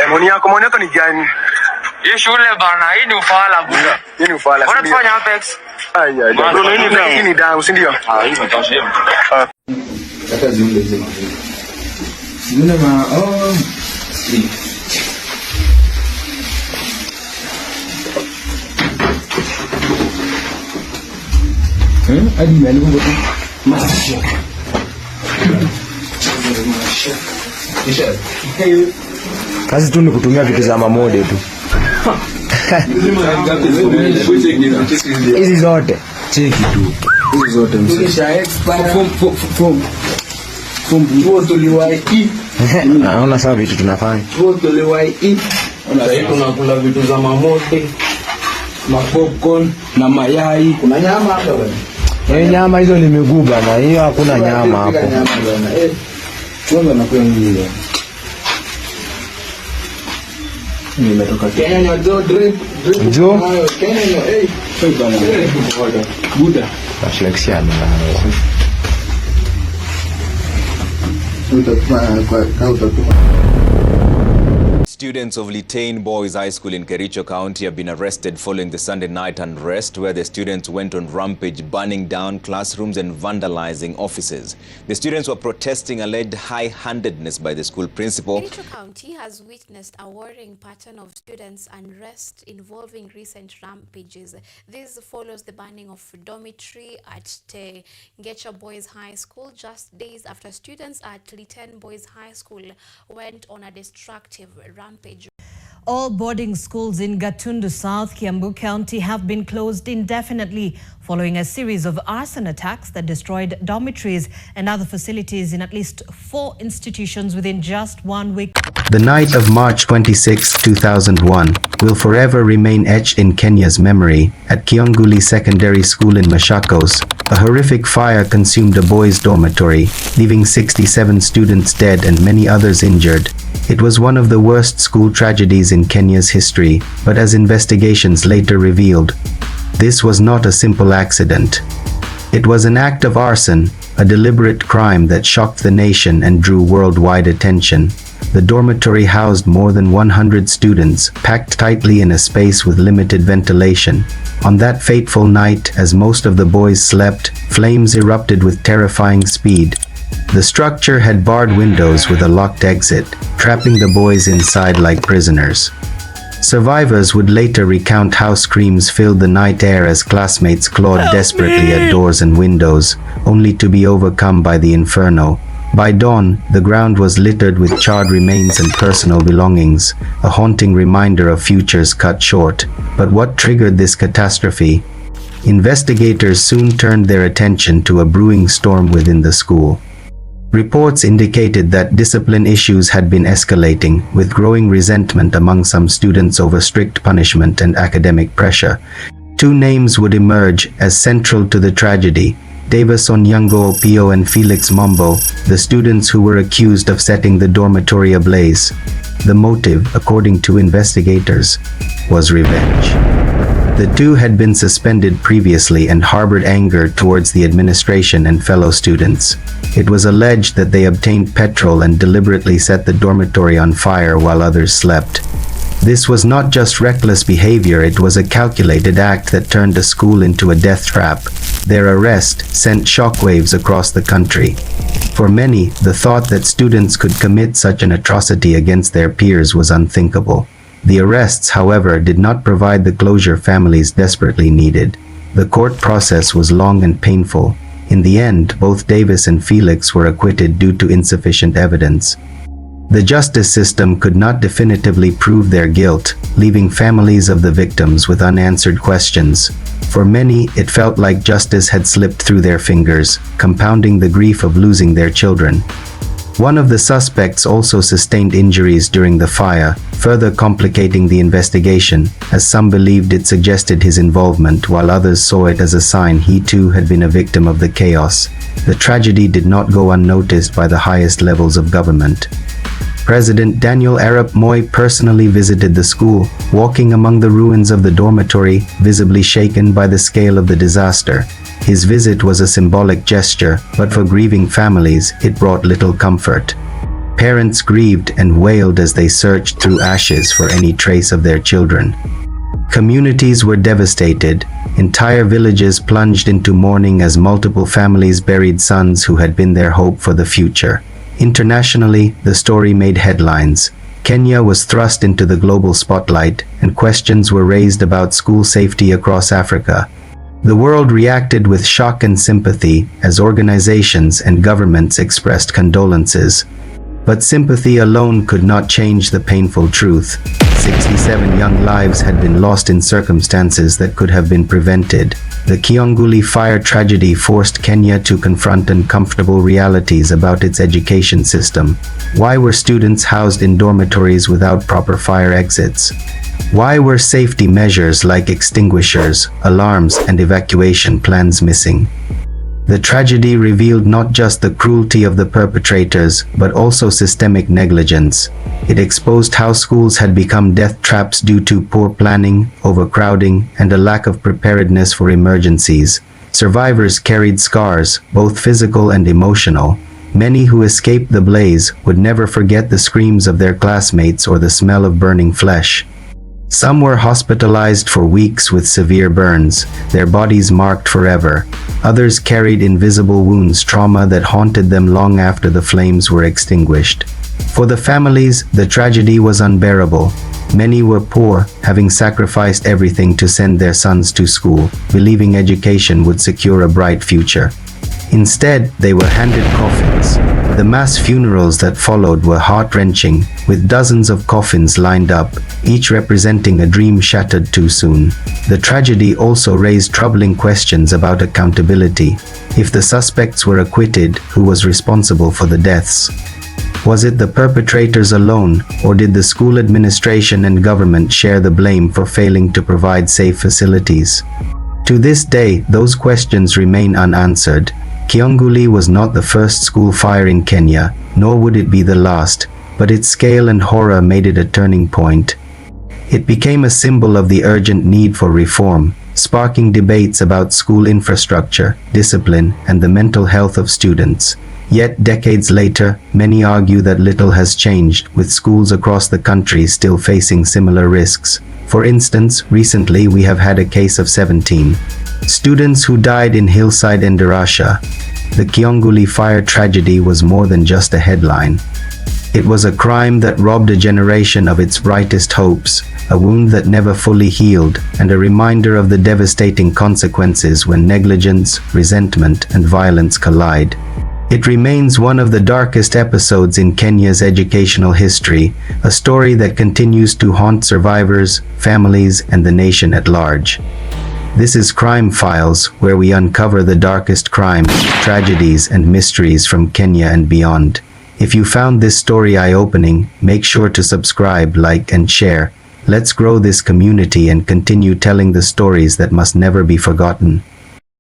Maoni yako ni gani? Hii shule bana, hii ni ufala buda. Hii ni ufala. Unatufanya Apex. Bro, hii ni damu, si ndio? Hii imetosha hiyo. Hata ziunde zima. Ziunde sleep. Hadi mali kwa tu. Masha. Kazi tu ni kutumia vitu za mamode tu. Hizi zote cheki tu. Hizi zote msisha from tuliwahi. Naona sawa vitu tunafanya. Tuliwahi. Tunakula vitu za mamode, popcorn na mayai. Kuna nyama hapa bwana. Nyama hizo ni miguu bana. Hiyo hakuna nyama hapo. Kwanza nakuwa ngine. Nimetoka Kenya na drip. Njoo. Kenya bana. Buda. Reflexion na. Students of Litein Boys High School in Kericho County have been arrested following the Sunday night unrest where the students went on rampage, burning down classrooms and vandalizing offices. The students were protesting alleged high-handedness by the school principal. Kericho County has witnessed a worrying pattern of students' unrest involving recent rampages. This follows the burning of dormitory at Kyanguli Boys High School just days after students at Litein Boys High School went on a destructive rampage. All boarding schools in Gatundu South, Kiambu County have been closed indefinitely following a series of arson attacks that destroyed dormitories and other facilities in at least 4 institutions within just 1 week. The night of March 26, 2001 will forever remain etched in Kenya's memory. At Kianguli Secondary School in Machakos, a horrific fire consumed a boys' dormitory, leaving 67 students dead and many others injured. It was one of the worst school tragedies in Kenya's history, but as investigations later revealed, this was not a simple accident. It was an act of arson, a deliberate crime that shocked the nation and drew worldwide attention. The dormitory housed more than 100 students, packed tightly in a space with limited ventilation. On that fateful night, as most of the boys slept, flames erupted with terrifying speed. The structure had barred windows with a locked exit, trapping the boys inside like prisoners. Survivors would later recount how screams filled the night air as classmates clawed desperately at doors and windows, only to be overcome by the inferno. By dawn, the ground was littered with charred remains and personal belongings, a haunting reminder of futures cut short. But what triggered this catastrophe? Investigators soon turned their attention to a brewing storm within the school. Reports indicated that discipline issues had been escalating, with growing resentment among some students over strict punishment and academic pressure. 2 names would emerge as central to the tragedy: Onyango, Opiyo and Felix Mambo, the students who were accused of setting the dormitory ablaze. The motive, according to investigators, was revenge. The 2 had been suspended previously and harbored anger towards the administration and fellow students. It was alleged that they obtained petrol and deliberately set the dormitory on fire while others slept. This was not just reckless behavior, it was a calculated act that turned the school into a death trap. Their arrest sent shockwaves across the country. For many, the thought that students could commit such an atrocity against their peers was unthinkable. The arrests, however, did not provide the closure families desperately needed. The court process was long and painful. In the end, both Davis and Felix were acquitted due to insufficient evidence. The justice system could not definitively prove their guilt, leaving families of the victims with unanswered questions. For many, it felt like justice had slipped through their fingers, compounding the grief of losing their children. One of the suspects also sustained injuries during the fire, further complicating the investigation, as some believed it suggested his involvement while others saw it as a sign he too had been a victim of the chaos. The tragedy did not go unnoticed by the highest levels of government. President Daniel Arap Moi personally visited the school, walking among the ruins of the dormitory, visibly shaken by the scale of the disaster. His visit was a symbolic gesture, but for grieving families, it brought little comfort. Parents grieved and wailed as they searched through ashes for any trace of their children. Communities were devastated. Entire villages plunged into mourning as multiple families buried sons who had been their hope for the future. Internationally, the story made headlines. Kenya was thrust into the global spotlight, and questions were raised about school safety across Africa. The world reacted with shock and sympathy as organizations and governments expressed condolences. But sympathy alone could not change the painful truth. 67 young lives had been lost in circumstances that could have been prevented. The Kyanguli Fire Tragedy forced Kenya to confront uncomfortable realities about its education system. Why were students housed in dormitories without proper fire exits? Why were safety measures like extinguishers, alarms, and evacuation plans missing? The tragedy revealed not just the cruelty of the perpetrators, but also systemic negligence. It exposed how schools had become death traps due to poor planning, overcrowding, and a lack of preparedness for emergencies. Survivors carried scars, both physical and emotional. Many who escaped the blaze would never forget the screams of their classmates or the smell of burning flesh. Some were hospitalized for weeks with severe burns, their bodies marked forever. Others carried invisible wounds, trauma that haunted them long after the flames were extinguished. For the families, the tragedy was unbearable. Many were poor, having sacrificed everything to send their sons to school, believing education would secure a bright future. Instead, they were handed coffins. The mass funerals that followed were heart-wrenching, with dozens of coffins lined up, each representing a dream shattered too soon. The tragedy also raised troubling questions about accountability. If the suspects were acquitted, who was responsible for the deaths? Was it the perpetrators alone, or did the school administration and government share the blame for failing to provide safe facilities? To this day, those questions remain unanswered. Kianguli was not the first school fire in Kenya, nor would it be the last, but its scale and horror made it a turning point. It became a symbol of the urgent need for reform, sparking debates about school infrastructure, discipline, and the mental health of students. Yet, decades later, many argue that little has changed, with schools across the country still facing similar risks. For instance, recently we have had a case of 17 students who died in Hillside, Endarasha. The Kyanguli Fire Tragedy was more than just a headline. It was a crime that robbed a generation of its brightest hopes, a wound that never fully healed, and a reminder of the devastating consequences when negligence, resentment, and violence collide. It remains one of the darkest episodes in Kenya's educational history, a story that continues to haunt survivors, families, and the nation at large. This is Crime Files, where we uncover the darkest crimes, tragedies, and mysteries from Kenya and beyond. If you found this story eye-opening, make sure to subscribe, like, and share. Let's grow this community and continue telling the stories that must never be forgotten.